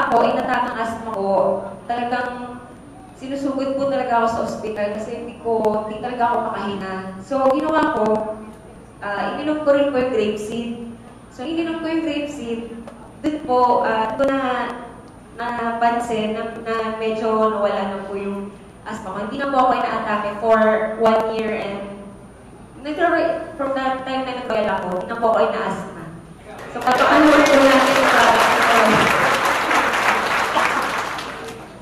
ako, inatake ng asthma ko, talagang sinusugod po talaga ako sa ospital kasi hindi talaga ako makahinga. So, ginawa ko, ininom ko rin po yung grapeseed. So, ininom ko yung grapeseed, dun po, doon napansin na medyo nawala na po yung asthma ko. Hindi na po ako ina-atake for 1 year and from that time na nag-royal ako, hindi na po ako ina-asthma. So, patukanuhan po natin yung product ito.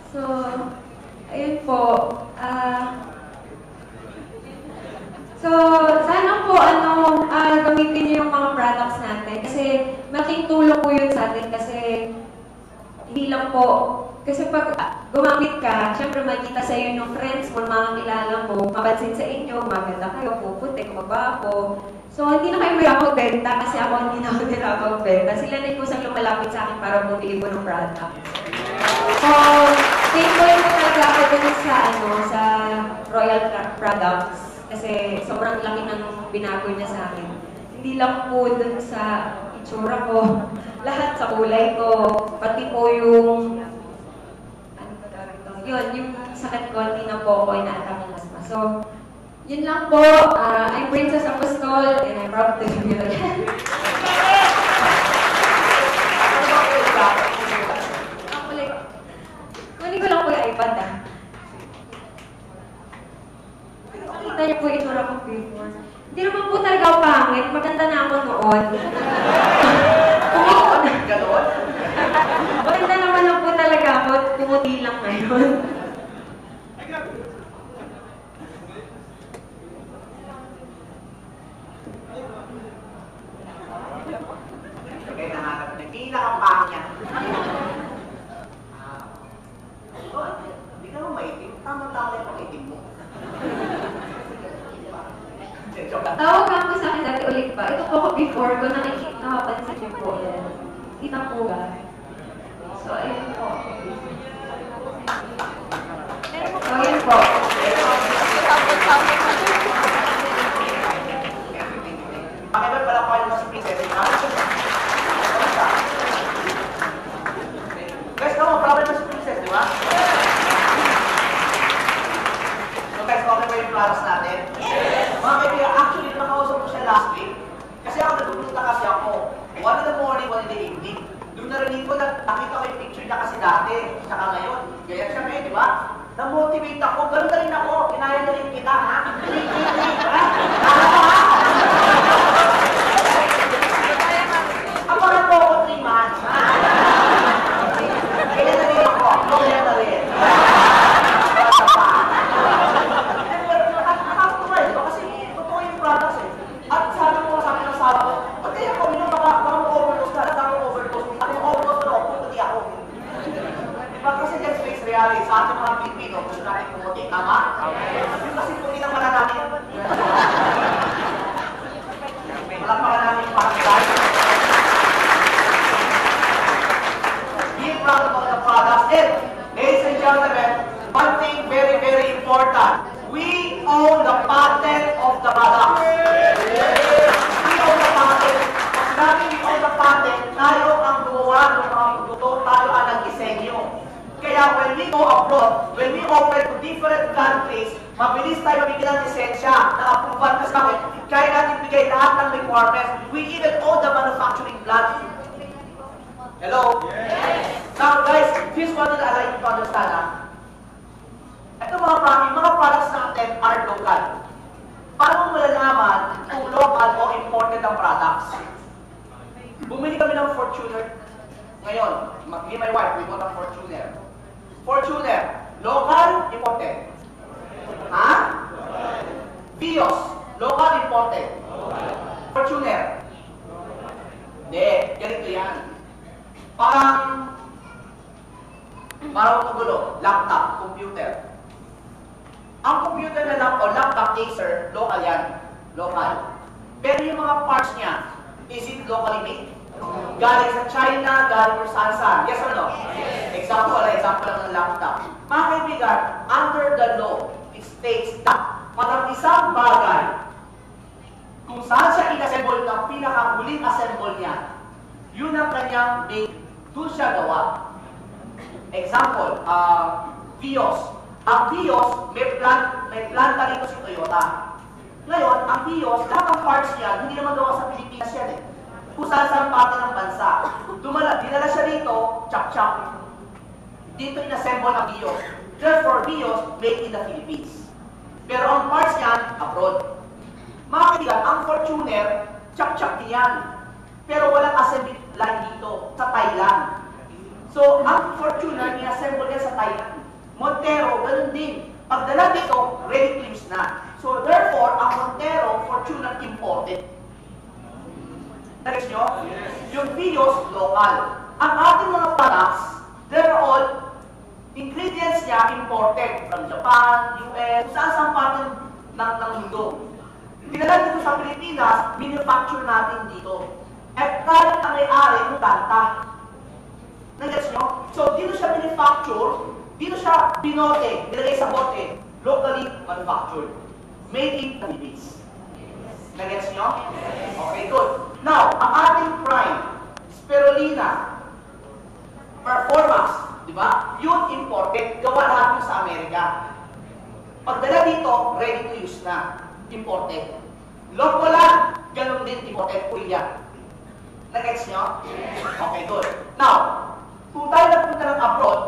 So, ayun po. So, sana po, gamitin niyo yung mga products natin. Kasi, malaking tulong po yun sa atin. Kasi, hindi lang po, kasi pag gumamit ka, syempre makita sa iyo yung friends mo, mga kilala mo, mapansin sa inyo, maganda kayo, puputi, magbago. So, hindi na kayo mahirap magbenta kasi ako hindi na ako nila magbenta. Sila na yung kusang lumalapit sa akin para bumili po ng product. So, thankful po talaga ako dun sa Royal Products kasi sobrang laki ng binago niya sa akin. Hindi lang po dun sa itsura ko, lahat sa kulay ko, pati po yung yung sakit ko, hindi na po ako ina-atake ng asthma. So, yun lang po. I'm Princess Apostol and I'm proud to be here again. Kunin ko lang po yung iPad Nakita niyo po yung itsura ko before. Hindi naman po talaga ako pangit. Maganda na ako noon. Ganon? Maganda naman lang po talaga ako. Pumuti lang ngayon. Kaya nahanap na pinakapangya. Hindi ka mo maitim. Tama-tama yung pang-itim mo. Tawag nga po sa akin dati ulit pa. Ito po ako before ko nakapansin niyo po yan. Kita po ba? So, ayun po. So, ayun po. Pakibat pala ko yung mas princess. Guys, come on, problem mas princess, di ba? So guys, okay ba yung products natin? Mga kaibigan, actually, nakausap ko siya last week. Kasi ako nagpupunta kasi ako. 1 in the morning, 1 in the evening. Doon narinig ko, nakita ko yung picture niya kasi dati. Saka ngayon. Kaya siya ngayon, di ba? Na-motivate ako. Ganun na rin ako. Kinaya na rin kita, ha? Ha? Ako na po ako 3 months, ha? Kaya na rin ako. Kaya na rin. At sabi ko sa akin ng sabi ko, ba't kaya kami nung baka ma-overdose na, baka ma-overdose. At yung overdose na ako, pumuti ako. Diba kasi let's face reality, sa ating mga Pilipino, gusto natin pumuti, tama? Yung kasi puti ng mala natin. Malakpakan natin yung pakakilay. Be proud about the products. And, ladies and gentlemen, one thing very, very important. We own the patent of the products. We own the patent. Pag namin we own the patent, tayo ang gumawa ng mga produkto, tayo ang nag-disenyo. Kaya when we go abroad, when we open to different countries, mabilis tayo mabigyan ng lisensya, ng approval kasi bakit? Kaya natin bigay lahat ng requirements. We even own the manufacturing plant. Hello? Yes. Now guys, this one that I like to understand. Ito mga products natin are local. Paano mo malalaman kung local o imported ang products? Bumili kami ng Fortuner. Ngayon, me and my wife, we bought a Fortuner. Fortuner, local, imported. Ha? Vios, local, imported. Fortuner. Hindi, ganito yan. Parang magulo, laptop, computer. Ang computer na laptop Acer, local yan. Local. Pero yung mga parts niya, is it locally made? Galing sa China, galing sa saan? Yes or no? Yes. Example lang ng laptop. Mga kaibigan, under the law, it states that parang isang bagay, kung saan siya in-assemble ng pinakahuling assemble niya, yun ang kanyang make, doon siya gawa. Example, Vios. Ang Vios, may planta rito si Toyota. Ngayon, ang Vios, lahat ng parts niya, hindi naman gawa sa Pilipinas yan eh. Kung saan parte ng bansa. Dinala siya rito, chak-chak. Dito inassemble ang Vios. Therefore, Vios, made in the Philippines. Pero ang parts niyan, abroad. Mga kaibigan, ang Fortuner, chak-chak din yan. Pero walang assembly line dito, sa Thailand. So, ang Fortuner, inassemble yan sa Thailand. Montero, ganun din. Pagdala dito, ready to use na. So, therefore, ang Montero, Fortuner, imported. Nag-gets nyo? Yes. Yung Vios, local. Ang ating mga products, they're all ingredients niya imported from Japan, US, saan parte ng mundo. Dinala dito sa Pilipinas, manufacture natin dito. At kahit ang may-ari ng planta. Nag-gets nyo? So, dito siya manufacture, dito siya binote, nilagay sa bote, locally manufactured. Made in the Philippines. Nag-gets nyo? Okay, good. Now, ang ating prime, spirulina, performance, di ba? Yun imported, gawa lahat yun sa Amerika. Pagdala dito, ready to use na. Imported. Locolan, ganun din imported, Korea. Nag-gets nyo? Okay, good. Now, kung tayo nagpunta ng abroad,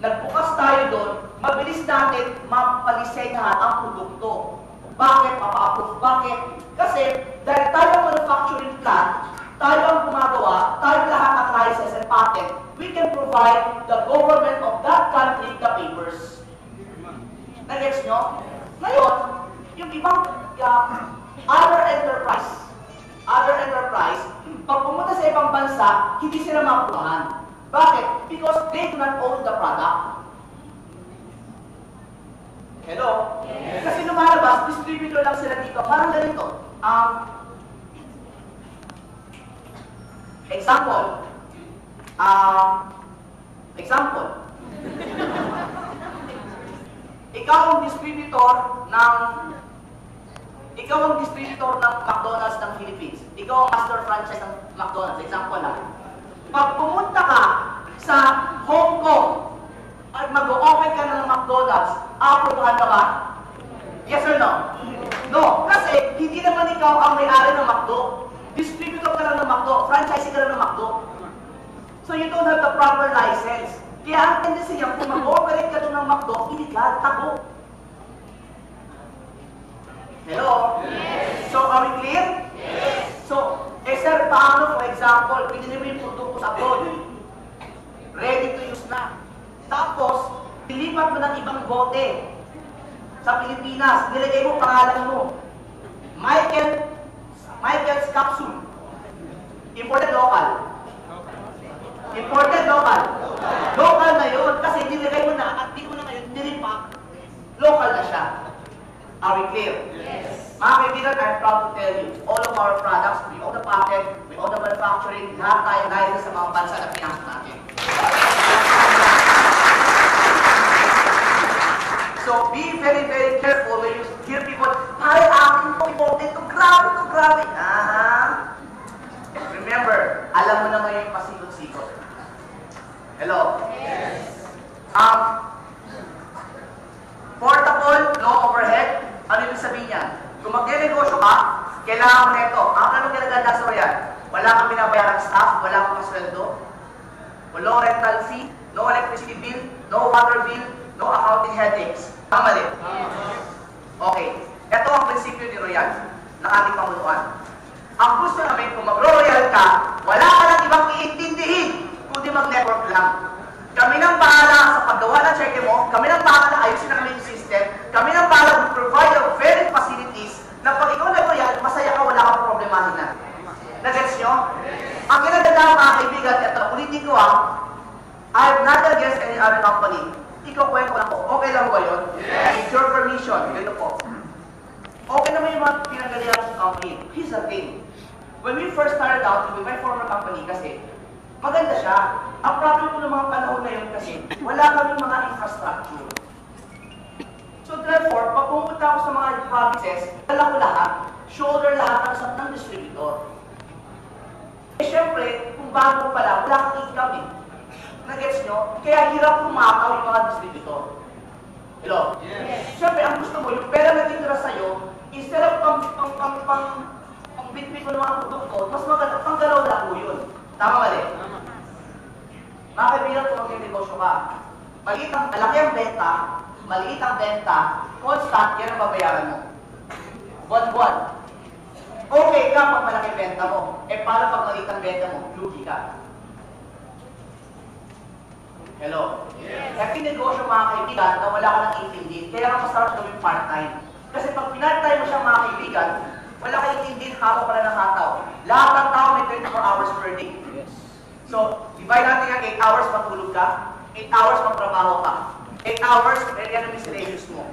nagbukas tayo doon, mabilis natin mapalisenyahan ang produkto. Bakit? Mapa-approve. Bakit? Kasi dahil tayo ang manufacturing plant, tayo ang gumagawa, tayo lahat ang license and patent, we can provide the government of that country the papers. Nag-gets nyo? Ngayon, yung ibang other enterprise, pag pumunta sa ibang bansa, hindi sila makuhaan. Bakit? Because they do not own the product. Hello? Yes. Kasi lumalabas, distributor lang sila dito. Parang ganito. Example. Ikaw ang distributor ng McDonald's ng Philippines. Ikaw ang master franchise ng McDonald's. Example lang. Pag pumunta ka sa Hong Kong at mag-open ka ng McDonald's, aprobahan ka ba? Yes or no? No. Kasi hindi naman ikaw ang may-ari ng McDo. Distributor ka lang ng McDo. Franchisee ka lang ng McDo. So you don't have the proper license. Kaya ang tendency niya, kung mag-operate ka doon ng McDo, illegal, tago. Hello? Yes. So are we clear? Yes. So, sir, paano, for example, pinili mo yung produkto sa abroad? Ready to use na. Tapos, ilipat mo ng ibang bote sa Pilipinas. Nilagay mo pangalan mo. Michael's Capsule. Imported local. Imported local. Local na yun. Kasi nilagay mo na at di mo na ngayon nilipak. Local na siya. Are we clear? Yes. Mga kaibigan, I'm proud to tell you, all of our products, we own the patent, we own the manufacturing, lahat tayo dahil sa mga bansa na pinasok natin. So be very, very careful when you hear people, ay, akin ito, imported ito, grabe ito, grabe. Remember, alam mo na ngayon yung pasikot-sikot. Hello? Yes. Portable, low overhead, ano yung sabihin niya? Kung mag-negosyo ka, kailangan mo na ito. Ang anong kinaganda sa yan? Wala kang binabayaran staff, wala kang masweldo, no rental fee, no electricity bill, no water bill, no accounting headaches. Tama din? Okay. Ito ang prinsipyo ni Royal ng ating pamunuan. Ang gusto namin, kung mag-Royal ka, wala ka ng ibang iintindihin, kundi mag-network lang. Kami nang bahala sa paggawa ng cheque mo, kami nang bahala na ayusin na kami yung system, kami nang bahala to provide the very facilities na pag ikaw nag-Royal, masaya ka, wala kang problemahin na. Nag-gets nyo? Ang kinaganda mga kaibigan, ito, ulitin ko I'm not against any other company. Ikaw kwento lang po. Okay lang ba yun? Yes. With your permission. Ganito po. Okay naman yung mga pinanggalingan sa company. Here's the thing. When we first started out with my former company kasi, maganda siya. Ang problem ko ng mga panahon na yun kasi, wala kaming mga infrastructure. So therefore, pag pumunta ako sa mga provinces, dala ko lahat, shoulder lahat ng distributor. Eh syempre, kung bago pa lang, wala kang income eh. Nagets nyo? Kaya hirap kumakaw yung mga distributor. Hello? Yes. Siyempre, ang gusto mo, yung pera na titira sa'yo, instead of pang-bitbit mo ng mga produkto, mas maganda, panggalaw na po yun. Tama mali? Mga kaibigan, kung mag-negosyo ka, malaki ang benta, maliit ang benta, constant, yan ang babayaran mo. Buwan-buwan. Okay ka pag malaki benta mo. Paano pag maliit ang benta mo? Lugi ka. Hello? Yes. Kaya pinegosyo mga kaibigan na wala ka nang intindi, kaya ka masarap gawin part-time. Kasi pag pinart-time mo siya mga kaibigan, wala ka intindi, hataw pala ng hataw. Lahat ng tao may 24 hours per day. Yes. So, divide natin yung 8 hours matulog ka, 8 hours magtrabaho ka, 8 hours, yan ang miscellaneous mo.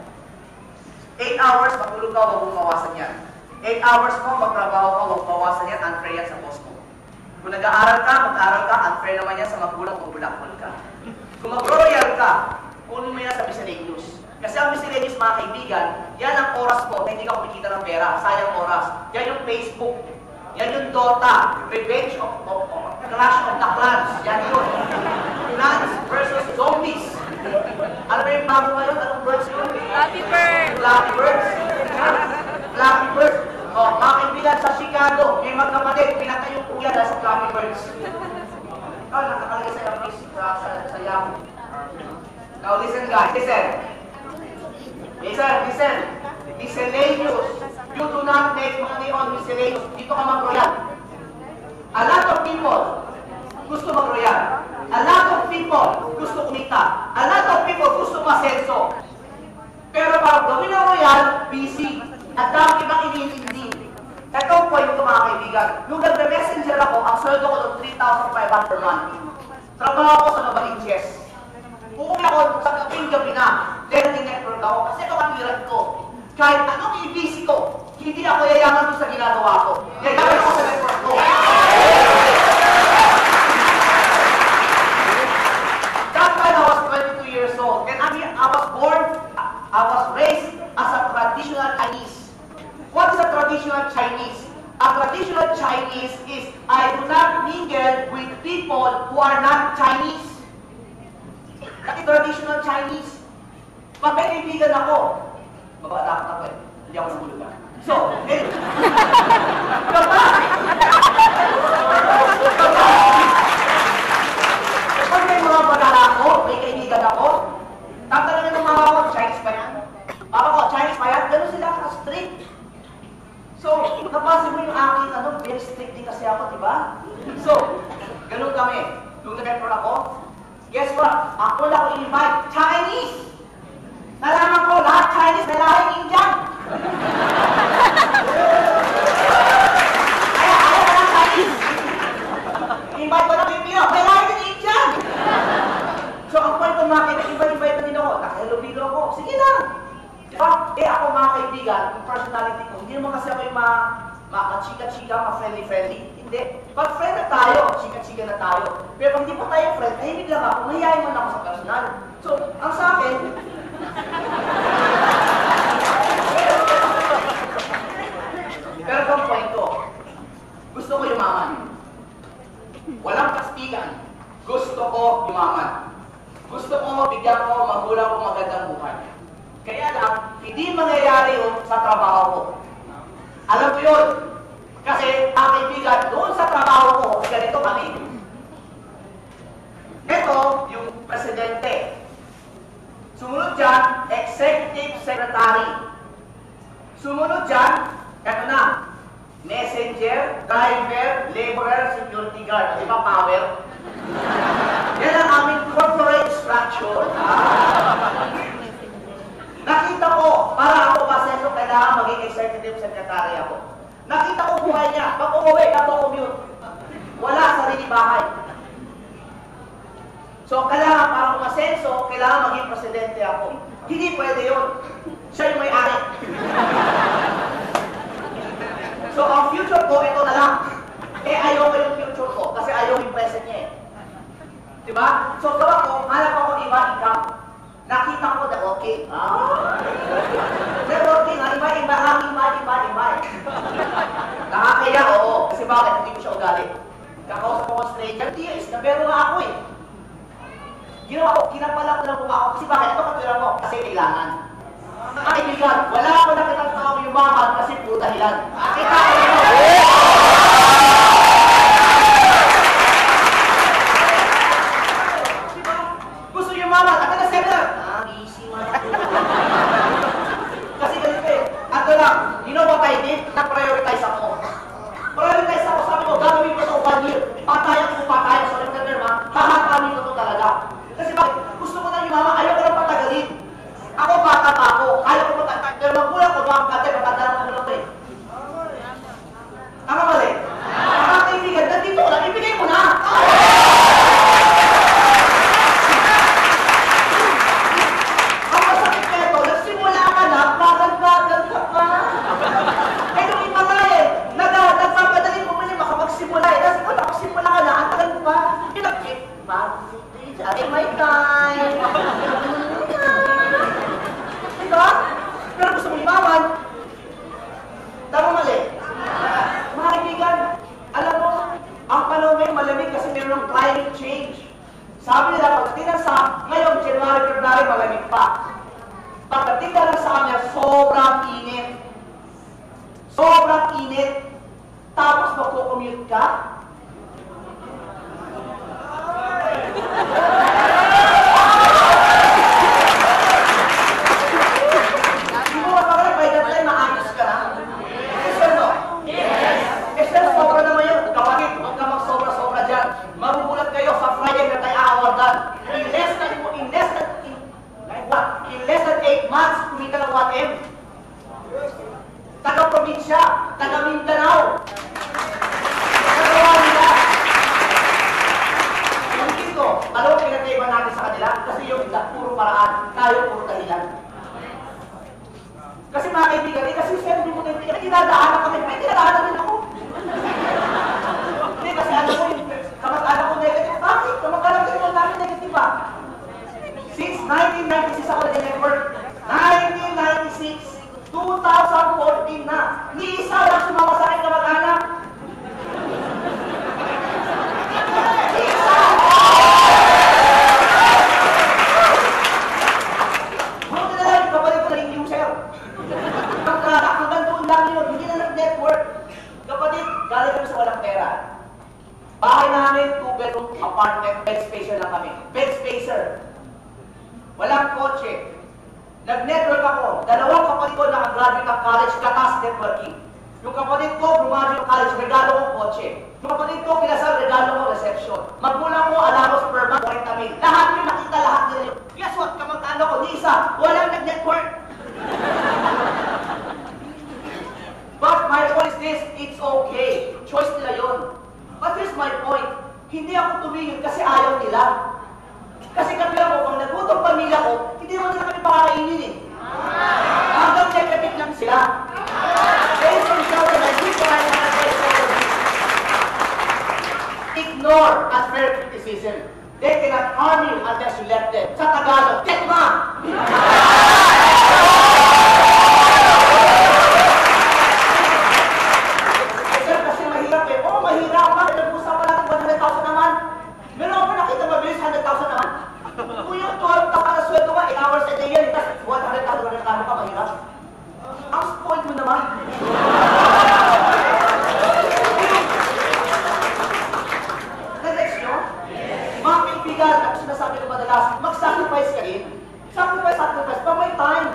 8 hours matulog ka, huwag mong bawasan yan. 8 hours mo, magtrabaho ka, huwag bawasan yan, unfair yan sa boss mo. Kung nag-aaral ka, mag-aaral ka, unfair naman yan sa magulang kung bulakbol ka. Kung mag-royal ka, kunin mo yan sa miscellaneous. Kasi ang miscellaneous mga kaibigan, yan ang oras mo na hindi ka kumikita ng pera, sayang oras. Yan yung Facebook, yan yung Dota, Revenge of Clash of the Clans, yan yun. Plants versus Zombies. Ano ba yung bago ngayon? Anong birds yun? Flappy Bird! Flappy Birds. Flappy Birds. O, mga kaibigan sa Chicago, may magkapatid, pinatay yung kuya dahil sa Flappy Birds. Nakakalagay sa please, sa Yahoo. Now listen guys, listen. Listen. Miscellaneous. You do not make money on miscellaneous. Dito ka mag-royal. A lot of people gusto mag-royal. A lot of people gusto kumita. A lot of people gusto masenso. Pero pag gawin ng royal, busy. At dami bang inintindi. Ito ang point ko mga kaibigan. Nung nagme-messenger ako, ang sweldo ko ng 3,500 per month. Trabaho ko sa Mabalinches. Uuwi ako sa gabi na. Learning network ako. Kasi ito ang hirap ko. Kahit anong i-busy ko, hindi ako yayaman doon sa ginagawa ko. Yayaman ako sa network ko. That time I was 22 years old. And I was raised as a traditional Chinese. What is a traditional Chinese? A traditional Chinese is I do not mingle with people who are not Chinese. That is traditional Chinese. Pag may kaibigan ako, mabatakot ako eh. Hindi ako nabulugan. So, pag may mga badala ako, may kaibigan ako, tatanungin ng mga ako, Chinese pa yan? Papa ko, Chinese pa yan? Ganun sila ka-strict. So, napasa mo yung akin, very strict din kasi ako, di ba? So, ganun kami. Nung nag-report ako, guess what? Ako lang ako invite Chinese! Nalaman ko, lahat Chinese, may lahing Indian! Ayaw ka lang Chinese! Invite ko na Pilipino, may lahing Indian! So, ang point ko mga kaibigan, invite na din ako. Naka-hello video ako, sige lang! Diba? Ako mga kaibigan, yung personality ko, hindi naman kasi ako yung chika-chika, ma-friendly-friendly. Hindi. Pag friend na tayo, chika-chika na tayo. Pero pag hindi pa tayo friend, tahimik lang ako, mahihayin man ako sa personal. So, ang sa akin, pero ang point ko, gusto ko yumaman. Walang kastigan. Gusto ko yumaman. Gusto ko bigyan ko magulang ko magandang buhay. Kaya lang, hindi mangyayari yun sa trabaho ko. Alam ko yun. Kasi ang kaibigan, doon sa trabaho ko, ganito kami. Ito, yung presidente. Sumunod dyan, executive secretary. Sumunod dyan, ito na, messenger, driver, laborer, security guard. Di ba power? Yan ang aming corporate structure. Nakita ko, para ako pasenso, kailangan maging executive secretary ako. Nakita ko buhay niya. Pag umuwi, commute. Wala sarili bahay. So, kailangan para umasenso, kailangan maging presidente ako. Hindi pwede yun. Siya yung may-ari. So, ang future ko, ito na lang. Ayaw ko yung future ko kasi ayaw yung present niya eh. Diba? So, gawa ko, hanap ako iba income. Nakita ko na okay. Pero okay na, iba. Nakakaya, oo. Kasi bakit? Hindi ko siya ugali. Kakausap ko stranger, tiyas, na pero nga ako eh. Ginawa ko, kinapala ko ng mukha ko. Kasi bakit? Ito katulad mo. Kasi kailangan. Kaibigan, wala ako nakitang tao yumaman kasi puro dahilan. Kita ko diba? Gusto yumaman. Ako na seller. Easy man. Kasi ganito eh. Ato lang, you know what I did? Na-prioritize ako. Prioritize ako. Sabi ko, gagawin ko ito 1 year. Patayan ko patayan. Sorry for the term ha. Hahatamin ko ito talaga. Kasi bakit? Gusto ko na yumaman. Ayaw ko lang patagalin. Ako bata pa ako. Ayaw ko patagalin. Pero magulang ko ba ang kate? Matanda lang ako eh. Tama ba rin? Mga kaibigan, nandito ko lang. Ibigay mo na. Ang masakit neto, nagsimula ka na, bagal-bagal ka pa. Eh, yung iba nga eh, nagpapadaling mo muli makapagsimula eh. Kasi kung nakapagsimula ka na, ang tagal mo pa. Pinag-keep, at my time. Diba? Pero gusto mo limawan. Tama mali. Mga kaibigan, alam mo, ang panahon ngayon malamig kasi meron ng climate change. Sabi nila, pagdating ng ngayon, January, February, malamig pa. Pagdating na lang sa kanya, sobrang init. Sobrang init. Tapos magkukommute ka. Hindi mo mapagay, by that time, maayos ka na. Sobra naman yun. Kapatid, huwag ka mag-sobra-sobra dyan. Magugulat kayo sa Friday na tayo aawardan. In less than 8 months, kumita ng 1M. Taga-probinsya, taga-Mindanao. Nagawa nila. Yung dito, alam mo pinag-iba natin sa kanila? Kasi yung isa, puro paraan. Tayo, puro dahilan. Kasi mga kaibigan, kasi siyempre mo kaibigan, dinadaanan kami. May dinadaanan din ako. Hindi, kasi ano ko yung kamag-anak ko negative. Bakit? Kamag-anak ko yung namin negative ba? Since 1996 ako nag-network. 1996, 2014 na. Ni isa lang sumama sa akin kamag-anak. Ni isa! Buti na lang, yung kapatid ko naging user. Hanggang doon lang yun, hindi na nag-network. Kapatid, galing kami sa walang pera. Bahay namin, 2-bedroom apartment, bed spacer lang kami. Bed spacer. Walang kotse. Nag-network ako. Dalawang kapatid ko nakagraduate ng college, katas networking. Yung kapatid ko, graduate ng college, regalo ko kotse. Yung kapatid ko, kinasal, regalo ko reception. Magulang ko, alamos per month, 40,000. Lahat yung nakita, lahat nila yun. Guess what? Kamag-ano ko, ni isa, walang nag-network. But my point is this, it's okay. Choice nila yun. But here's my point. Hindi ako tumingin kasi ayaw nila. Kasi kami lang mo, pag nagutong pamilya ko, hindi mo nila kami pakakainin eh. Hanggang nekapit lang sila. Based on shower, ignore unfair criticism. They cannot harm you unless you let them. Sa Tagalog, tekma! Kasi mahirap eh. Oo, mahirap. Bakit nag-usapan natin 100,000 naman? Meron ako nakita mabilis 100,000 naman? Kung yung 12,000 na sweldo ka, 8 hours a day yan, tapos 100,000 na reklamo ka, mahirap. Ang spoiled mo naman. Na-next nyo? Mga kaibigan, ako sinasabi ko madalas, mag-sacrifice ka rin. Sacrifice, pa may time.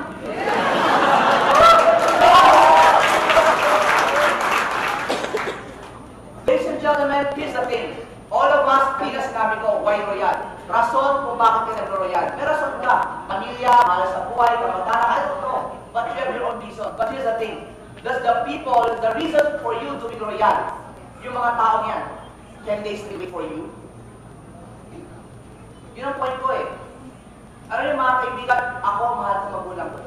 Ladies and gentlemen, here's the thing. All of us, hindi na sinabi ko, why royal? Rason kung bakit ka nagro-royal. May rason ka. Pamilya, mahal sa buhay, kamag-anak, I don't know. But you have your own reason. But here's the thing. Does the people, the reason for you to be royal, yung mga taong yan, can they still wait for you? Yun ang point ko eh. Ano yung mga kaibigan, ako mahal sa magulang ko.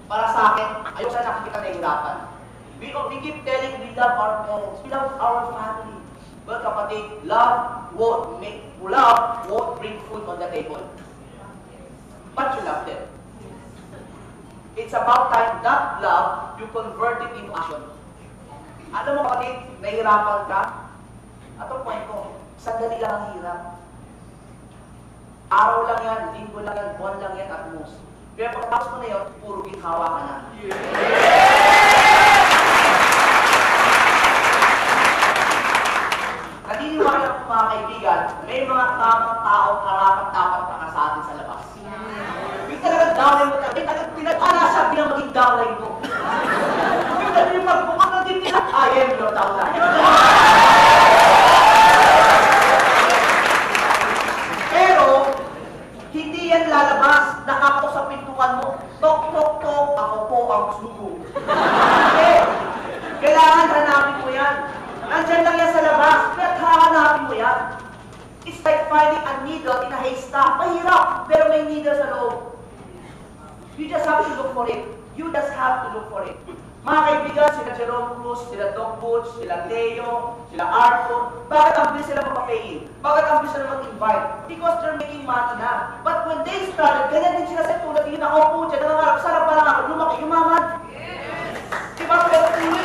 Para sa akin, ayaw sa nakikita na hirapan. We keep telling we love our parents, we love our family. Well, kapatid, love won't bring food on the table. But you love them. It's about time that love, you convert it into action. Alam mo kapatid, nahihirapan ka? At ang point ko, sandali lang ang hirap. Araw lang yan, linggo lang yan, buwan lang yan at most. Pero pagkatapos mo na yun, puro ginhawa ka na. Naniniwala ko mga kaibigan, may mga tamang tao karapat-dapat para sa atin sa labas. Yung talagang downline mo, yung talagang pinag-anasabi na maging downline mo. Yung talagang magbukas na din nila, I am your downline. Pero, hindi yan lalabas, nakako sa pintuan mo. Tok, tok, tok, ako po ang sugo. Hindi. Kailangan hanapin mo yan. Nandyan lang yan sa labas, kaya hahanapin mo yan. It's like finding a needle in a haystack. Mahirap, pero may needle sa loob. You just have to look for it. You just have to look for it. Mga kaibigan, sila Jerome Cruz, sila Doc Butch, sila Leo, sila Arthur, bakit ang bilis sila mapapayin? Bakit ang bilis sila mag-invite? Because they're making money na. But when they started, ganyan din sila sa tulad yun, nakaupo dyan, nangangarap, sarap pa lang ako, lumaki, yumaman. Diba? Pero tuloy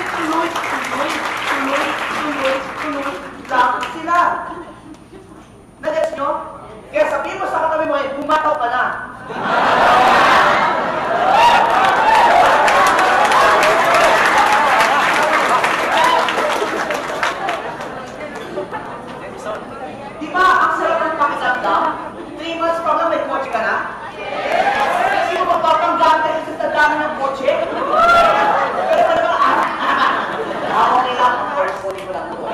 lang sila. Nagets nyo? Kaya sabihin mo sa katabi mo, bumataw ka na. Diba? Ang sarap ng pakiramdam. 3 months from now, may kotse ka na? Sino magpapanggaan ka yung sa dami ng kotse? Pero talaga, ako nila, first ko lang ito.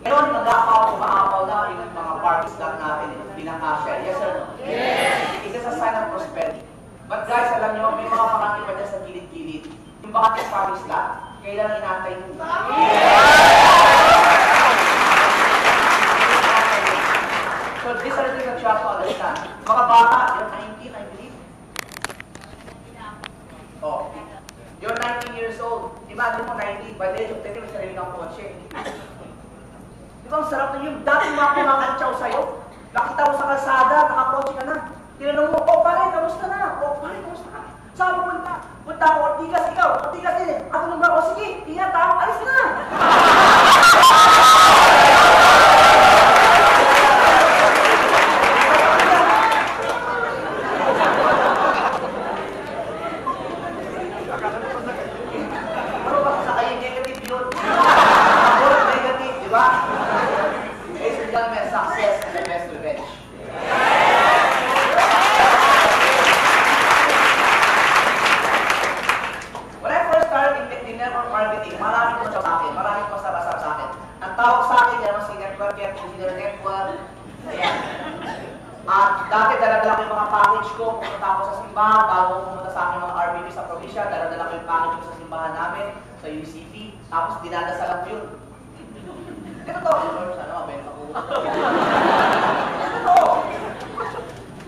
Ngayon, umaapaw na yung mga parties lang natin, pinaka-share. Yes or no? Yes! Isa sa sign of prosperity. But guys, alam nyo, may mga parang iba dyan sa gilid-gilid. Yung bakit yung parties lang, kailangan inatay mo. So, these are the things that you have to understand. Mga bata, you're 19, I believe. Oh, you're 19 years old. Imagine mo 19, by the age of 30, may sarili kang kotse. Di ba ang sarap na yung dati mga kumakantsaw sa'yo? Nakita mo sa kalsada, nakakotse ka na. Tinanong mo, oh pare, kamusta na? Oh pare, kamusta ka? Saan pupunta? Punta ako, Ortigas, ikaw, Ortigas din eh. Ako nung ba? O sige, ingat ha, alis na! Ano ba sa kayo negative yun? Ako negative, di ba? Ladies and gentlemen, success is the best revenge. When I first started in network marketing, maraming po sa akin, maraming po sa akin. Ang tawag sa akin, yan si network, engineer network. Ayan. At dati daladala ko yung mga package ko, pumunta ako sa simbahan, bago pumunta sa akin mga RBB sa probinsya, daladala ko yung package ko sa simbahan namin, sa UCP, tapos dinadasalan ko yun. Ito to, Lord, sana mabenta ko. Ito to.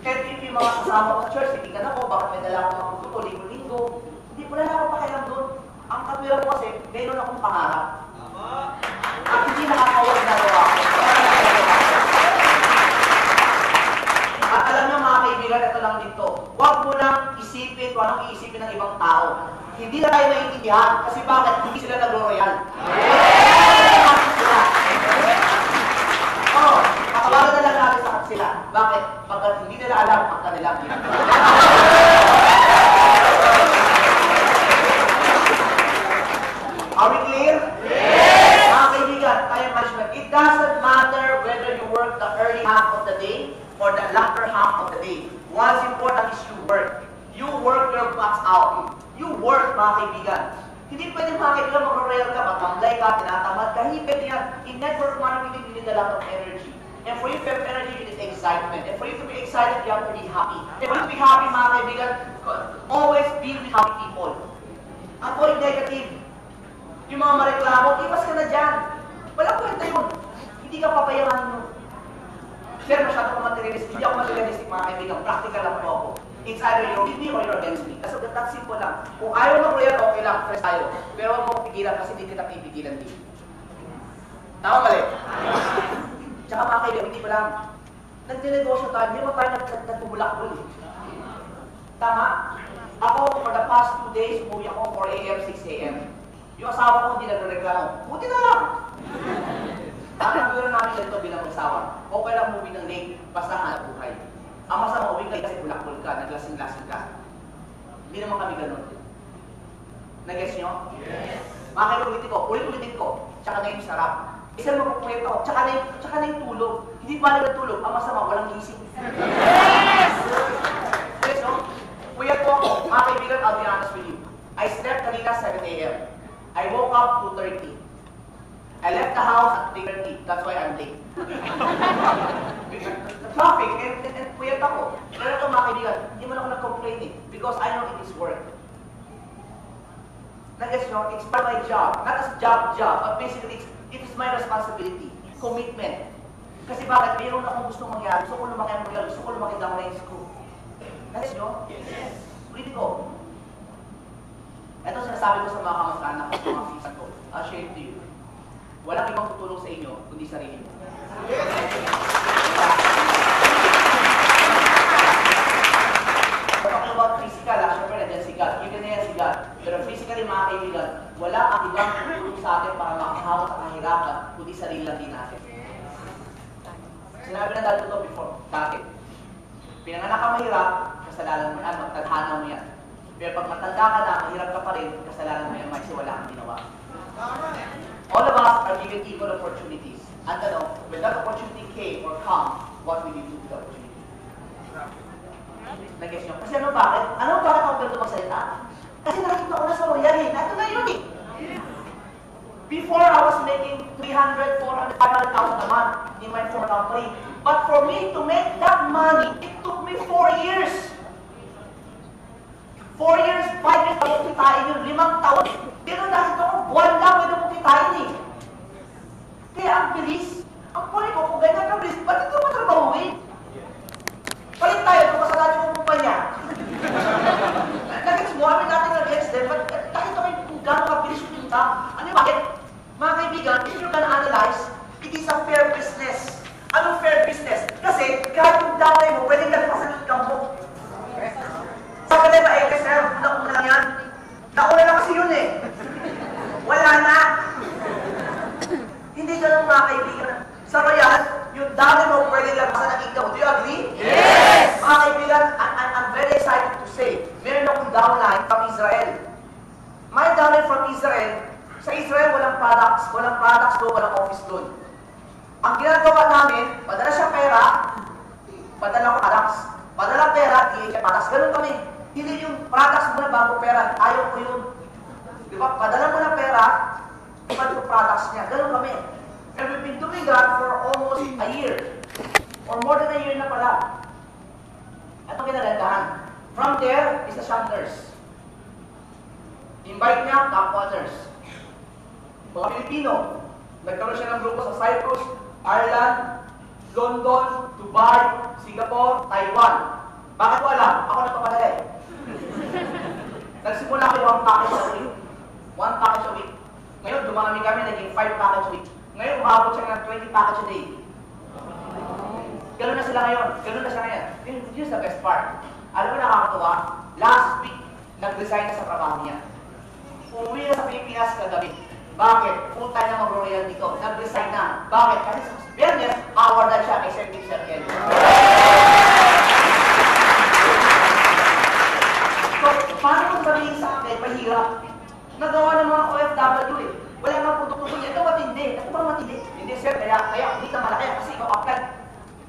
Kahit yung mga kasama ko sa church, titignan ako, bakit may dala ko mga produkto, linggo-linggo. Hindi ko lang ako pakialam doon. Ang katwiran ko kasi, mayroon akong pangarap. At hindi nakakawag na gawa ko. At alam niyo mga kaibigan, ito lang dito. Huwag mo nang isipin kung anong iisipin ng ibang tao. Hindi na tayo naiintindihan kasi bakit hindi sila nag-royal. Oo, katawagan na lang natin sa sila. Bakit? Pagkat hindi nila alam ang kanilang ginagawa. Are we clear? Yes! Mga kaibigan, time management. It doesn't matter whether you work the early half of the day or the latter half of the day. What's important is you work. You work your butts out. You work, mga kaibigan. Hindi pwede mga kaibigan mag-royal ka, matamlay ka, tinatamad ka. Hindi pwede yan. In network marketing, you need a lot of energy. And for you to have energy, you need excitement. And for you to be excited, you have to be happy. And for you to be happy, mga kaibigan, always be with happy people. Avoid negative. Yung mga mareklamo, iwas ka na dyan. Walang kwenta yun. Hindi ka papayaman mo. Sir, masyado ko materialistic. Hindi ako materialistic, mga kaibigan. Practical lang po ako. It's either you're with me or you're against me. Kasi that's simple lang. Kung ayaw mag-royal, okay lang. Fresh tayo. Pero huwag mo pigilan kasi hindi kita pipigilan din. Tama mali? Tsaka mga kaibigan, hindi pa lang. Nagtinegosyo tayo. Hindi mo tayo nagpubulakbol. Tama? Ako, for the past 2 days, umuwi ako 4 a.m., 6 a.m. Yung asawa ko hindi nagreklamo. Buti na lang. Nakakabiro namin ganito bilang asawa. Okay lang umuwi ng late, basta hanap buhay. Ang masama uwi ka kasi bulakbol ka, naglasing-lasing ka. Hindi naman kami ganun. Nag-guess nyo? Yes. Mga ulit-ulitin ko, tsaka na yung sarap. Isa naman kukwento, tsaka na yung tulog. Hindi ba na tulog? Ang masama, walang gising. Yes! Yes, no? Kuya po ako, mga kaibigan, I'll be honest with you. I slept kanina 7 a.m. I woke up 2:30. I left the house at 3:30. That's why I'm late. The traffic, and puyat ako. Pero ito mga kaibigan, hindi man ako nag-complain eh. Because I know it is work. Nag-guess nyo, it's part of my job. Not as job, but basically, it is my responsibility. Commitment. Kasi bakit? Mayroon akong gustong mangyari. Gusto ko lumaki ang mangyari. Gusto ko lumaki downline school. Nag-guess nyo? Yes. Ulitin ko. Ito sinasabi ko sa mga kamag-anak ko, sa mga pinsan ko. I'll share it to you. Walang ibang tutulong sa inyo, kundi sarili mo. Talking about physical, syempre nandiyan si God. Even na yan si God. Pero physically, mga kaibigan, wala ang ibang tutulong sa atin para makahawak sa kahirapan, kundi sarili lang din natin. Sinabi na dati ito before, dati. Pinanganak ka mahirap, kasalanan mo yan, magtadhana mo yan. Pero pag matanda ka na, mahirap ka pa rin, kasalanan mo yan, kasi wala kang ginawa. All of us are given equal opportunities. And when that opportunity came or come, what will you do with the opportunity? Nag-guess nyo? Kasi bakit? Bakit ako ganito magsalita? Kasi nakikita ko na sa royal eh. Ito na yun eh. Before, I was making 300, 400, 500,000 a month in my former company. But for me to make that money, it took me 4 years. 4 years, 5 years, ako kitain yun, 5 taon. Pero dahil ito, buwan lang, pwede mo kitain eh. Kaya ang bilis, ang puli ko, kung ganyan ka bilis, ba't ito matrabahuin? Palit tayo, kung kasalanan yung kumpanya. Nag-gets mo, amin natin nag-gets them, but dahil ito kung gano'n kabilis yung pinta, ano yung bakit? Mga kaibigan, if you're gonna analyze, it is a fair business. Anong fair business? Kasi kahit yung downline mo, pwede ka pa sa income mo. Sabi na ba, sir, nauna lang yan? Nauna lang kasi yun eh. Wala na. Hindi ganun mga kaibigan. Sa Royal, yung dami mo pwede lang sa nakita mo. Do you agree? Yes! Mga kaibigan, I'm very excited to say, meron akong downline from Israel. My downline from Israel, sa Israel walang products doon, walang office doon. Ang ginagawa namin, padala siya pera, padala ko products. Padala pera, i-check products. Ganun kami. Hindi yung products mo na bago pera. Ayaw ko yun. Di ba? Padala mo na pera, iba yung products niya. Ganun kami. And we've been doing that for almost a year. Or more than a year na pala. Ito kinagandahan. From there is the Shandlers. Invite niya, Topwaters. Mga Pilipino, nagkaroon siya ng grupo sa Cyprus, Ireland, London, Dubai, Singapore, Taiwan. Bakit ko alam? Ako nagpapadala eh. Nagsimula ko 1 package a week. 1 package a week. Ngayon, dumami kami, naging 5 package a week. Ngayon, umabot siya ng 20 package a day. Ganun na sila ngayon. Ganun na siya ngayon. Here's the best part. Alam mo nakakatawa? Last week, nag-resign na sa trabaho niya. Umuwi na sa Pilipinas kagabi. Bakit? Full time na mag-royal dito. Nag-resign na. Bakit? Kasi sa Biyernes, awardan siya kay Sir Kim Circle. So, paano kung sabihin sa akin, mahirap? Nagawa ng mga OFW eh. Wala nang produkto niya. Ito matindi. Ito ba matindi? Hindi sir, kaya hindi ka malaki kasi ikaw apply.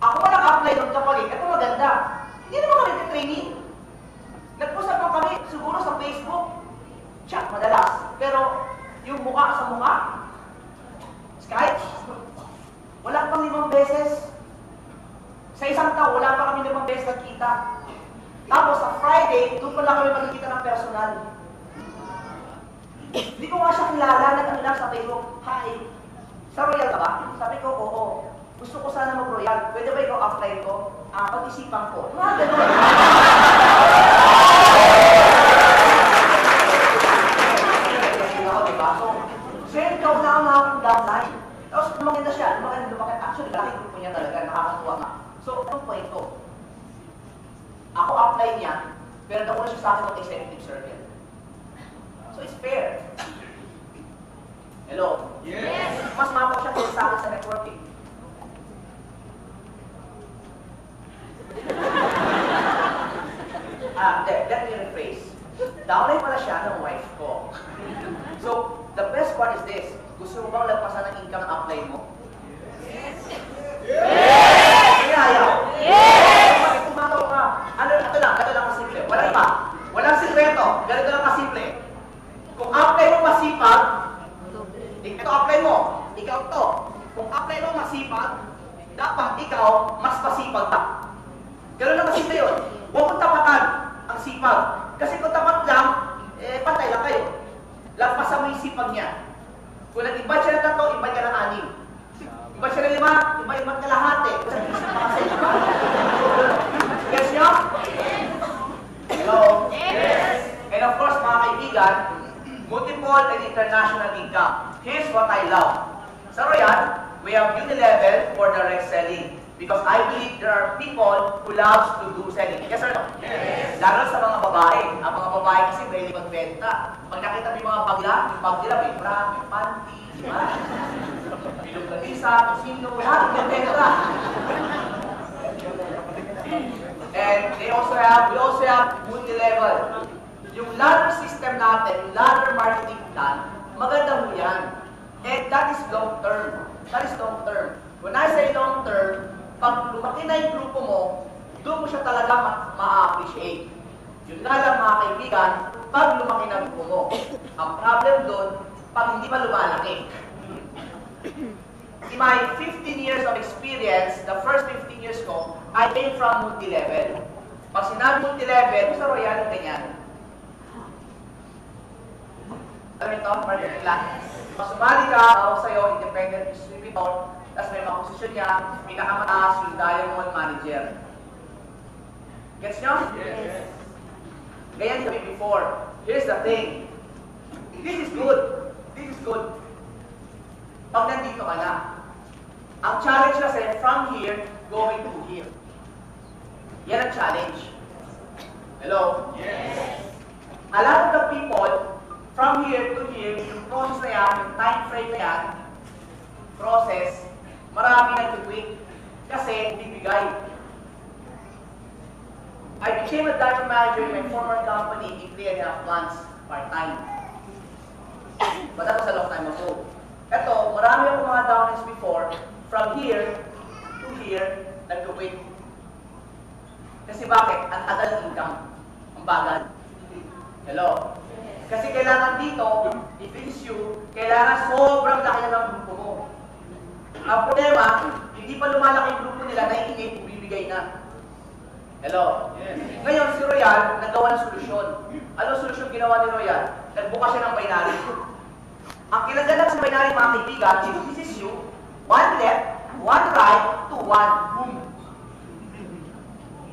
Ako pa nag-apply ng kapag ito maganda. Hindi naman kami training. Nagpusap pa kami siguro sa Facebook. Chat madalas. Pero yung mukha sa mukha, Skype, wala pang 5 beses. Sa isang taon, wala pa kami 5 beses nagkita. Tapos sa Friday, doon pa lang kami magkikita ng personal. Hindi ko nga siya kilala, nag-ano lang sa Facebook, hi, sa Royal ka ba? Sabi ko, oo. Gusto ko sana mag-Royal. Pwede ba ikaw apply ko? Pag-isipan ko. Mga ganun. Sir, ikaw na akong downline. Tapos lumaki na siya. Lumaki. Actually, laki grupo niya talaga. Nakakatuwa nga. So, anong point ko? Ako apply niya, pero nakuha siya sa akin ng executive circle. So, it's fair. Hello? Yes! Mas mapag siya kaysa sa akin sa networking. Let me rephrase. Downline pala siya ng wife ko. So, the best part is this. Gusto mo bang lagpasan ng income na apply mo? Yes! Yes! Ayaw? Yes! Bakit tumataw ka? Ito lang kasimple. Walang iba. Walang sikreto. Ganito lang kasimple. Kung apply mo masipag, ito apply mo. Ikaw to. Kung apply mo masipag, dapat ikaw mas masipag pa. Ganun lang kasimple yun. Huwag mong tapatan ang sipag. Kasi kung tapat lang, patay lang kayo. Lagpasan mo yung sipag niya. Kung nag-invite siya ng 3, invite ka ng 6. Invite siya ng 5, invite ka lahat eh. Kasi isip pa kasi, di ba? Yes niyo? Hello? Yes! And of course, mga kaibigan, multiple and international income. Here's what I love. Sa Royal, we have Unilevel for direct selling. Because I believe there are people who loves to do selling. Yes or no? Yes. Lalo sa mga babae. Ang mga babae kasi mahilig magbenta. Pag nakita mo yung mga bagla, yung bag nila may bra, may panty, di ba? Bilog na visa, sino, lahat magbenta. And we also have multi-level. Yung ladder system natin, yung ladder marketing plan, maganda ho yan. And that is long term. That is long term. When I say long term, pag lumaki na yung grupo mo, doon mo siya talaga ma-appreciate. Yun nga lang mga kaibigan, pag lumaki na grupo mo. Ang problem doon, pag hindi pa lumalaki. In my 15 years of experience, the first 15 years ko, I came from multi-level. Pag sinabi multi-level, sa Royal, ganyan. Alam ito, Margarita? Pag sumali ka, tawag sa'yo, independent distributor, tapos may mga posisyon niya, pinakamataas yung diamond manager. Gets nyo? Yes. Ganyan kami before. Here's the thing. This is good. This is good. Pag nandito ka na, ang challenge kasi from here, going to here. Yan ang challenge. Hello? Yes. A lot of the people, from here to here, yung process na yan, yung time frame na yan, process, marami nag-quit kasi bibigay. I became a diamond manager in my former company in 3.5 months, part-time. But that was a long time ago. Ito, marami akong mga downlines before, from here to here, nag-quit. Kasi bakit? Ang tagal ng income. Ang bagal. Hello? Kasi kailangan dito, if it is you, kailangan sobrang laki na ng grupo mo. Ang problema, hindi pa lumalaki yung grupo nila, naiinip, bibigay na. Hello? Yes. Ngayon, si Royal, nagawa ng solusyon. Anong solusyon ginawa ni Royal? Nagbuka siya ng binary. Ang kinagalan sa binary, mga kaibigan, if this is you, one left, one right, to one. Boom.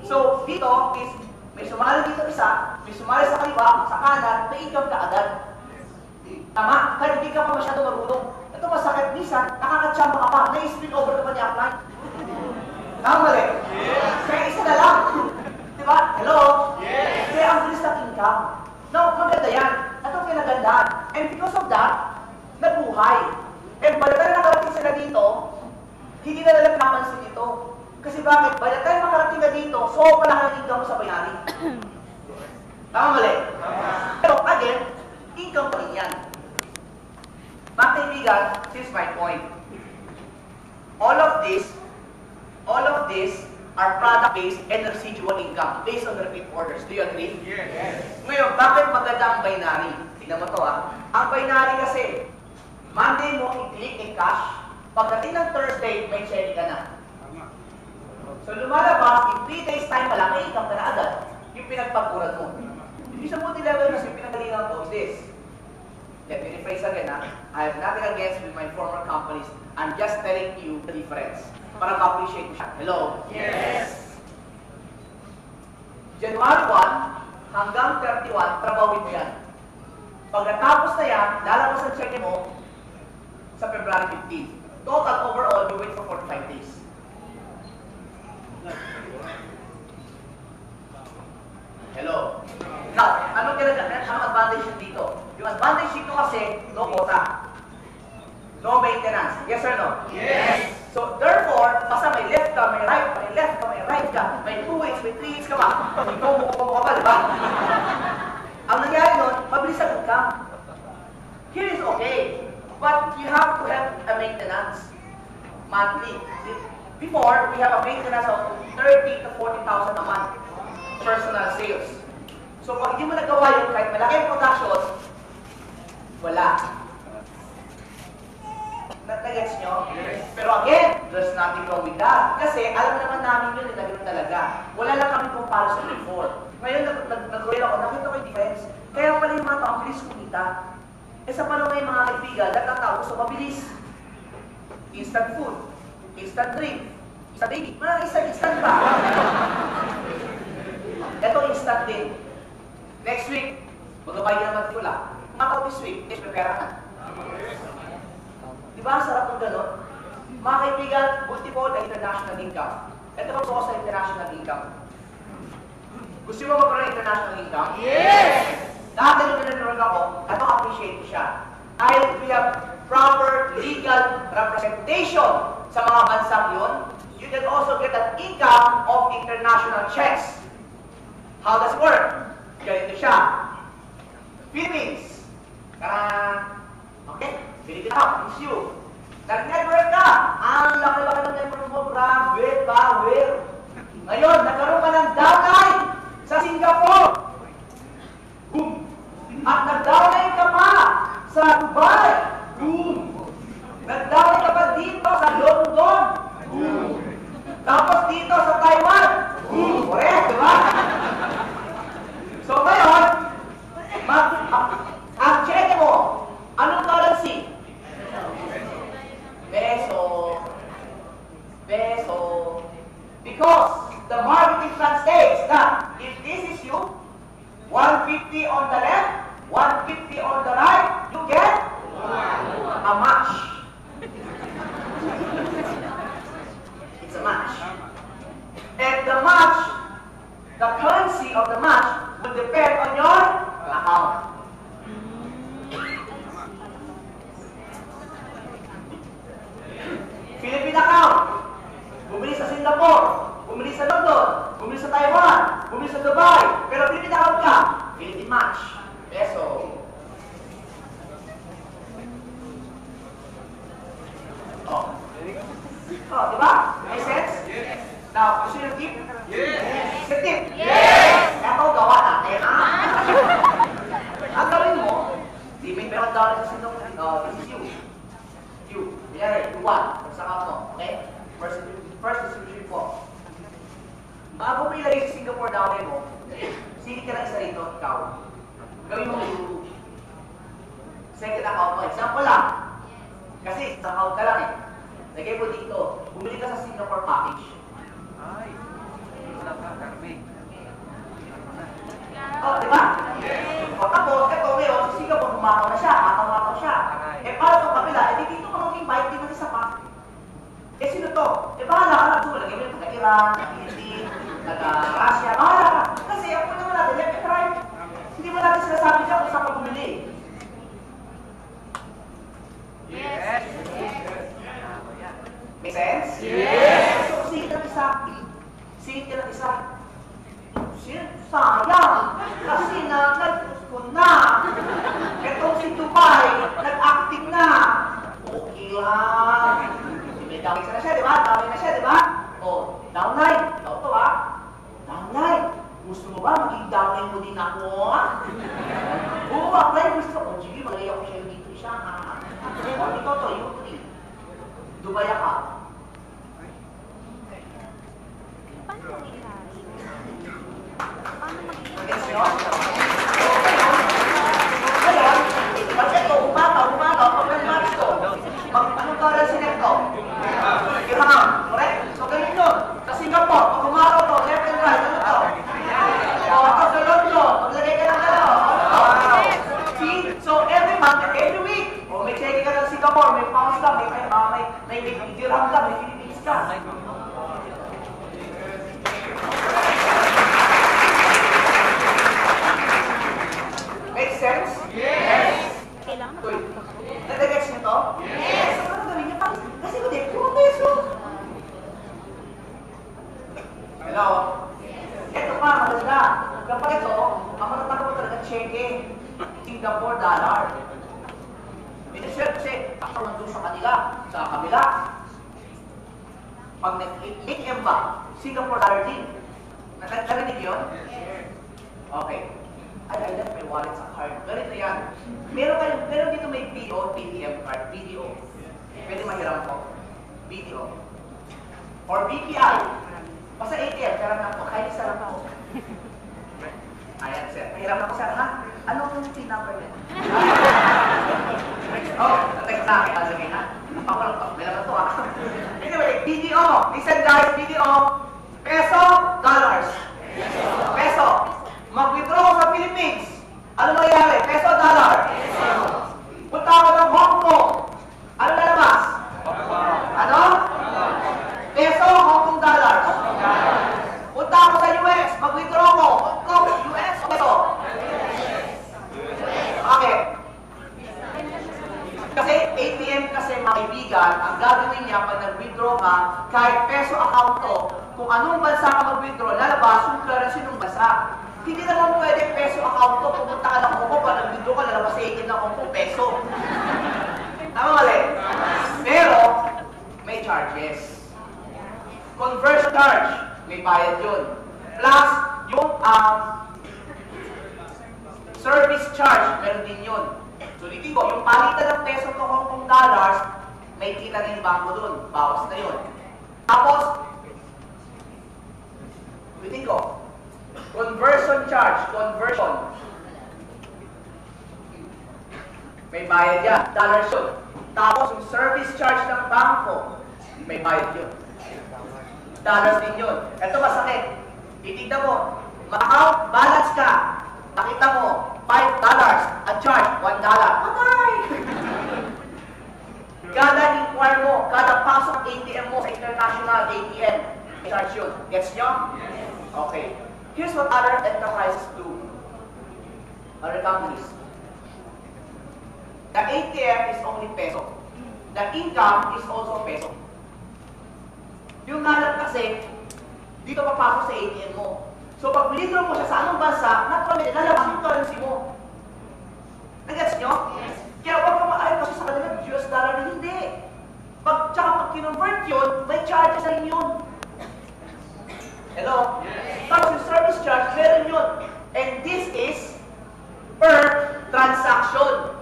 So, dito is, may sumali dito isa, may sumali sa kaliwa, sa kanan, may income ka agad. Tama? Kahit hindi ka pa masyado marunong. Ito masakit, minsan, nakakatsamba ka pa, na-spin over ka pa ni apply. Tama mali? Yes. Kaya isa na lang. Diba? Hello? Yes. Kaya ang bilis ng income. No, maganda yan. Ito ang kinagandaan. And because of that, nabuhay. And by the time nakarating sila dito, hindi na nila pinapansin dito. Kasi bakit? By the time makarating ka dito, so pala ang income mo sa bayari. Tama mali? Pero again, income pa rin yan. Mga kaibigan, this is my point. All of these are product-based and residual income based on repeat orders. Do you agree? Yes. Ngayon, bakit maganda ang binary? Tingnan mo to Ang binary kasi, Monday mo i-click in cash, pagdating ng Thursday, may check ka na. So lumalabas, in 3 days time pa lang, may income ka na agad. Yung pinagpagkuran mo. Hindi sa multi-level kasi pinagalingan ko is this. Let me rephrase again I have nothing against with my former companies. I'm just telling you the difference. Para ma-appreciate mo siya. Hello? Yes! January 1 hanggang 31, trabawin mo yan. Pag natapos na yan, lalabas ang check mo sa February 15. Total overall, you wait for 45 days. Hello? Now, anong advantage dito? Yung advantage dito kasi, no quota. No maintenance. Yes or no? Yes. So therefore, basta may left ka, may right ka, may left ka, may right ka, may 2 weeks, may 3 weeks ka pa, ikaw mo ka pa, di ba? Ang nangyari nun, mabilis ang income. Here is okay, but you have to have a maintenance monthly. Before, we have a maintenance of 30 to 40,000 a month personal sales. So pag hindi mo nagawa yun, kahit malaki ang production, wala. Nagets nyo? Yes. Pero again, there's nothing wrong with that. Kasi alam naman namin yun, na ganoon talaga. Wala lang kami kung paano sa before. Ngayon, nag-roll ako, nakita ko yung difference. Kaya pala yung mga tao, bilis kumita. Eh sa panahon ngayon, mga kaibigan, lahat ng tao gusto mabilis. Instant food, instant drink, instant baby. Mga instant ba? Ito instant din. Next week, magabay naman tula. Mga tao this week, prepare ka na. Di ba ang sarap ng gano'n? Mga kaibigan, multiple na international income. Ito ba po sa international income? Gusto mo magkaroon ng international income? Yes! Dahil nagkaroon ako, ito appreciate ko siya. Dahil we have proper legal representation sa mga bansang yun, you can also get an income of international checks. How does it work? Ganito siya. Philippines. Okay? Philippines out. It's you. Nag-network ka. Ang laki-laki ng network mo. Grabe, power. Ngayon, nagkaroon ka ng downline sa Singapore. Boom. At nag-downline ka pa sa Dubai. Boom. Nag-downline ka pa dito sa London. Boom. Tapos dito sa Taiwan. Boom. Correct, di ba? So ngayon, ang check mo, anong currency? Peso. Peso. Because the marketing translates that if this is you, 150 on the left, 150 on the right, you get a match. It's a match. And the match, the currency of the match will depend on your account. Philippine account. Bumili sa Singapore, bumili sa London, bumili sa Taiwan, bumili sa Dubai. Pero Philippine account ka, Philippine match. Peso. Oh. Oh, di ba? Make sense? Yes. Now, gusto yung tip? Yes. Yung tip? Yes. Ito, gawa natin, ha? Ang gawin mo, di may meron daw sa Singapore. This is you. You. Yan, you want. Pagsaka mo. Okay? First distribution po. Bago mo ilagay sa Singapore downline mo, sige ka lang isa rito, ikaw. Gawin mo yung second account mo. Example lang. Kasi sa account ka lang eh. Lagay mo dito. Bumili ka sa Singapore package. Ay. Wala ka, Carmen. Oh, di ba? Yes. O tapos, ito ngayon, sa Singapore, humakaw na siya. Hakaw siya. Eh, para itong kapila, eh, dito ka mag-invite, di ba sa pa? Eh, sino to? Eh, bahala ka na. Lagay mo yung taga-Iran, taga-Philippines, taga-Russia. Bahala ka. Kasi, ako naman natin, left and right. Hindi mo natin sinasabi siya kung saan ka bumili. Yes. Make sense? Yes. So, singit ng isa. Singit ka ng isa. Sayang. Kasi nag-gusto na. Itong si Dubai, nag-active na. Okay lang. May downline na siya, di ba? Downline na siya, di ba? O, downline. Ikaw to, ha? Downline. Gusto mo ba maging downline mo din ako, ha? Oo, apply. Gusto ko. O, sige, malay ako siya dito siya, ha? O, ikaw to, yung three. Dubai ka. Paano mag-iari? Paano mag-iari? Yes, yun. Ngayon, pag ito, umataw, pag nag-match to, anong currency na ito? Dirham, correct? So, ganun yun. Sa Singapore, pag umataw to, left and right, ano to? Pag galon to, maglagay ka ng galon. See? So, every month, every week, o may check ka ng Singapore, may pounds ka, may dirham ka, may Philippines ka. Make sense? Yes! Kailangan Nag-gets nyo to? Yes! Singapore dollar. Ito siya kasi ako nandun sa kanila, sa kabila. Pag nag-ATM ba, Singapore dollar din. Narinig yun? Okay. I left my wallet sa card. Ganito yan. Meron dito may BDO, BDM card, BDO. Pwede mahiram po. BDO. Or BPI. Basta ATM, pero na po. Kahit isa lang po. Ayan, sir. Mahiram ako, sir, ha? Anong PIN number niya? Oh, natext na akin. Alagay na. Ako lang po. May naman to, ha? Anyway, BDO. Listen, guys. BDO. Peso, dollars. Peso. Mag-withdraw ko sa Philippines. Ano mangyayari? Peso, dollar. Punta ako ng Hong Kong. Ano lalabas? Ano? Peso, Hong Kong dollars. Punta ako sa US. Mag-withdraw ko. Hong Kong, US, peso. Bakit? Kasi ATM kasi mga kaibigan, ang gagawin niya pag nag-withdraw ka, kahit peso account to, kung anong bansa ka mag-withdraw, lalabas yung currency ng bansa. Hindi naman pwede peso account to, pupunta ka ng Hong Kong, pag nag-withdraw ka, lalabas sa ATM ng Hong Kong, peso. Tama mali? Pero, may charges. Conversion charge, may bayad yun. Plus, yung service charge, meron din yun. Sulitin ko, yung palitan ng peso to Hong Kong dollars, may kita na yung bangko dun. Bawas na yun. Tapos, sulitin ko, conversion charge, conversion. May bayad yan, dollars yun. Tapos, yung service charge ng bangko, may bayad yun. Dollars din yun. Ito masakit. Titignan mo, ma-account balance ka. Nakita mo, $5 at charge, $1. Patay! Kada inquire mo, kada pasok ATM mo sa international ATM, may charge yun. Gets nyo? Okay. Here's what other enterprises do. Other companies. The ATM is only peso. The income is also peso. Yung nalat kasi, dito papasok sa ATM mo. So pag withdraw mo siya sa anong bansa, naturally, lalabas yung currency mo. Nagets nyo? Yes. Kaya huwag ka maayon kasi sa kanila, US dollar na hindi. Tsaka pag kinonvert yun, may charges na rin yun. Hello? Yes. Tapos yung service charge, meron yun. And this is per transaction.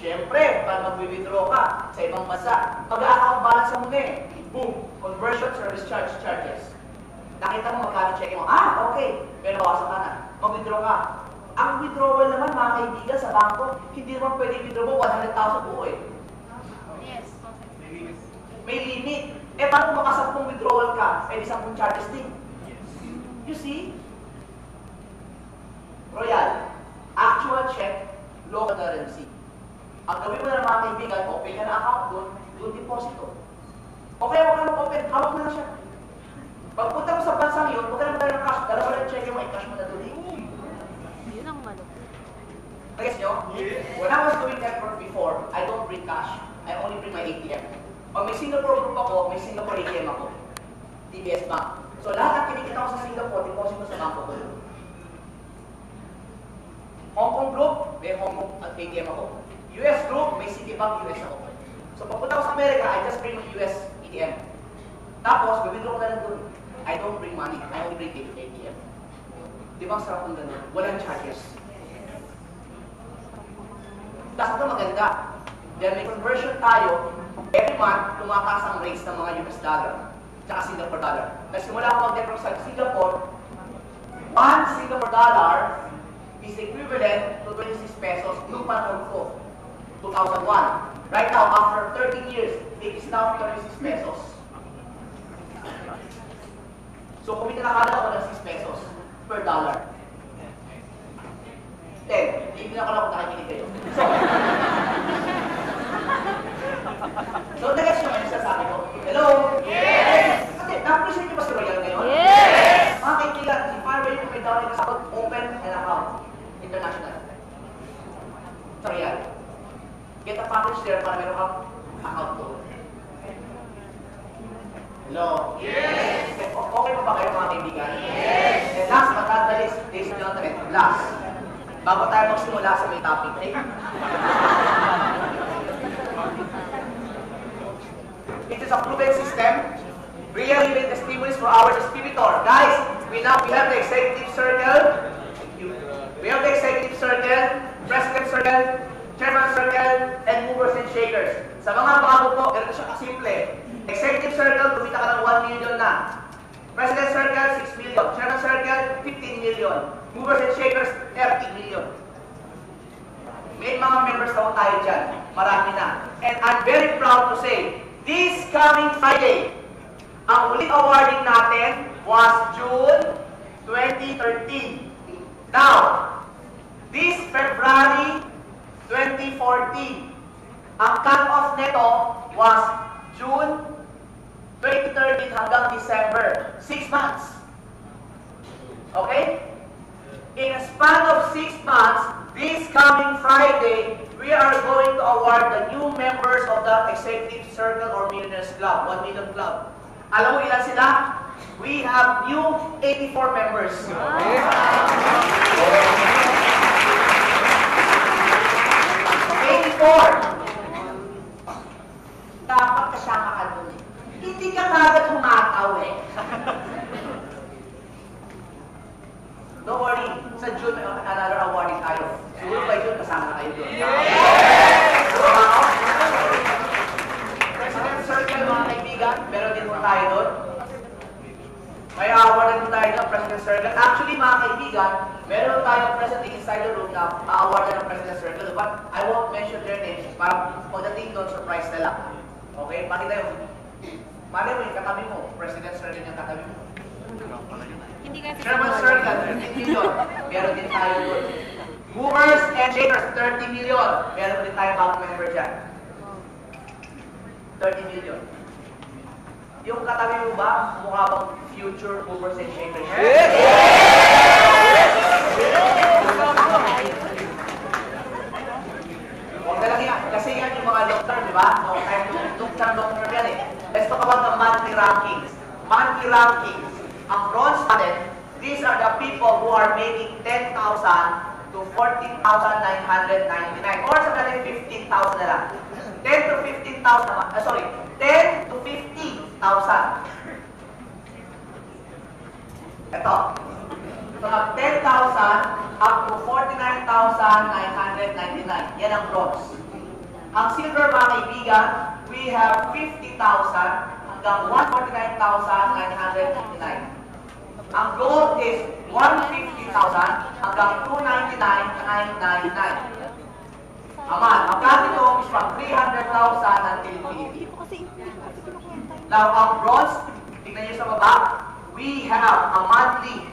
Siyempre, pag mag-withdraw ka sa ibang bansa, mag-account balance mo muna eh. Boom! Conversion, service charge, charges. Nakita mo magkano check mo. Okay. Pero bawasan ka na. Mag-withdraw ka. Ang withdrawal naman, mga kaibigan, sa bangko, hindi naman pwede withdraw mo 100,000 buo eh. Yes. May limit. Paano kung makasampung withdrawal ka? Pwede 10 charges din. You see? Royal. Actual check, local currency. Ang gawin mo na mga kaibigan, open ka na account doon deposito. Okay, huwag ka mag-open. Hawak mo na siya. Pagpunta mo sa bansang yun, huwag ka na magdala ng cash. Dala mo lang check mo, i-cash mo na doon. Yun ang malupit. Guys nyo? When I was doing network before, I don't bring cash. I only bring my ATM. Pag may Singapore group ako, may Singapore ATM ako. TBS Bank. So lahat ng kinikita ko sa Singapore, deposit ko sa banko ko doon. Hong Kong group, may Hong Kong ATM ako. US group, may Citibank US ako. So pagpunta ko sa America, I just bring my US ATM. Tapos, withdraw ko na lang doon. I don't bring money. I only bring ATM. Di ba ang sarap ng gano'n? Walang charges. Tapos ito maganda. Dahil may conversion tayo, every month, tumataas ang rates ng mga US dollar tsaka Singapore dollar. Kasi simula ako mag-network sa Singapore, 1 Singapore dollar is equivalent to 26 pesos nung panahon ko, 2001. Right now, after 13 years, it is now 36 pesos. So, kumita na kada ako ng 6 pesos per dollar. 10. Hindi na ko lang kung nakikinig kayo. So, nag-guess nyo ngayon sa sabi ko, hello? Yes! Kasi, na-appreciate nyo ba si Royal ngayon? Yes! Mga kaibigan, si Farway yung may down sa open an account. International. Sa Royal. Get a package there para meron kang account doon. Hello? Yes! Okay pa ba kayo mga kaibigan? Yes! And last but not the least, ladies and gentlemen, last. Bago tayo magsimula sa may topic, eh. It is a proven system. Really with the stimulus for our distributor. Guys, we have the executive circle. We have the executive circle, president circle, chairman circle, and movers and shakers. Sa mga bago po, ganito siya kasimple. Executive circle, kumita ka ng 1 million na. President circle, 6 million. Chairman circle, 15 million. Movers and shakers, 30 million. May mga members na tayo dyan. Marami na. And I'm very proud to say, this coming Friday, ang huling awarding natin was June 2013. Now, this February 2014, ang cut-off neto was June 2013 hanggang December. 6 months. Okay? In a span of 6 months, this coming Friday, we are going to award the new members of the Executive Circle or Millionaires Club, 1 Million Club. Alam mo ilan sila? We have new 84 members. 84! Dapat kasama ka dun eh. Hindi ka kagad humataw eh. Don't worry, sa June, another awarding tayo. Siguro by June, kasama na kayo doon. President Circle, mga kaibigan, meron din mo tayo doon. May award din tayo ng President Circle. Actually, mga kaibigan, meron tayong president inside the room na award ng President Circle. But I won't mention their names para pagdating doon, surprise na lang. Okay? Pakita yung, paano mo yung katabi mo? President Circle yung katabi mo. Chairman Circle, 30 million. Meron din tayo doon. Movers and shakers, 30 million. Meron din tayo bago member dyan. 30 million. Yung katabi mo ba, mukha bang future movers and shakers? Huwag na lang yan. Kasi yan yung mga long term, di ba? Long term yan eh. Let's talk about the monthly rankings. Monthly rankings. Ang bronze natin, these are the people who are making 10,000 to 14,999. Or sa natin, 15,000 na lang. 10 to 15,000 naman. Sorry, 10 to 50,000. Ito. From 10,000 up to 49,999. Yan ang bronze. Ang silver, mga kaibigan, we have 50,000 hanggang 149,999. Ang gold is 150,000 hanggang 299,999. Aman, ang platinum is from 300,000 until infinity. Now, ang bronze, tignan nyo sa baba, we have a monthly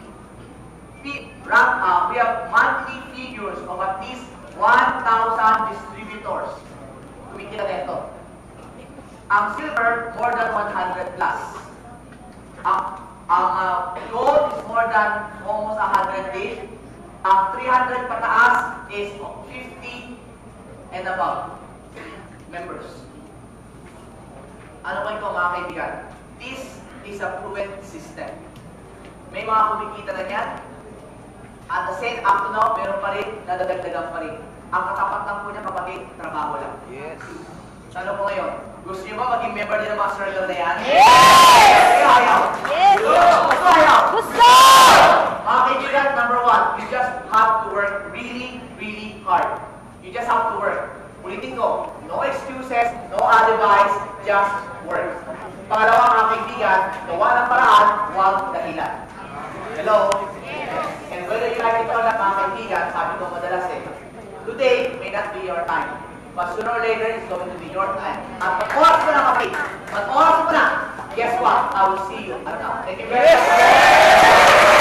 figures of at least 1,000 distributors. Kumikita na ito. Ang silver, more than 100 plus. Ang gold is more than almost 100 days. Ang 300 pataas is 50 and above members. Ano ba ito, mga kaibigan? This is a proven system. May mga kumikita na yan. At the same up to now, meron pa rin, nadadagdagan pa rin. Ang katapat lang po niya, kapatid, trabaho lang. Yes. Ano po ngayon? Gusto niyo ba maging member din ng mga circle na yan? Yes! Ayaw! Yes! Gusto ayaw! Gusto! Mga kaibigan, number one, you just have to work really, really hard. You just have to work. Ulitin ko, no excuses, no alibis, just work. Pangalawa, mga kaibigan, gawa ng paraan, huwag dahilan. Hello? And whether you like it or not, mga kaibigan, sabi ko madalas eh, today may not be your time. But sooner or later, it's going to be your time. At pag-oras mo na, kapatid, pag-oras mo na, guess what? I will see you at now. Thank you very much.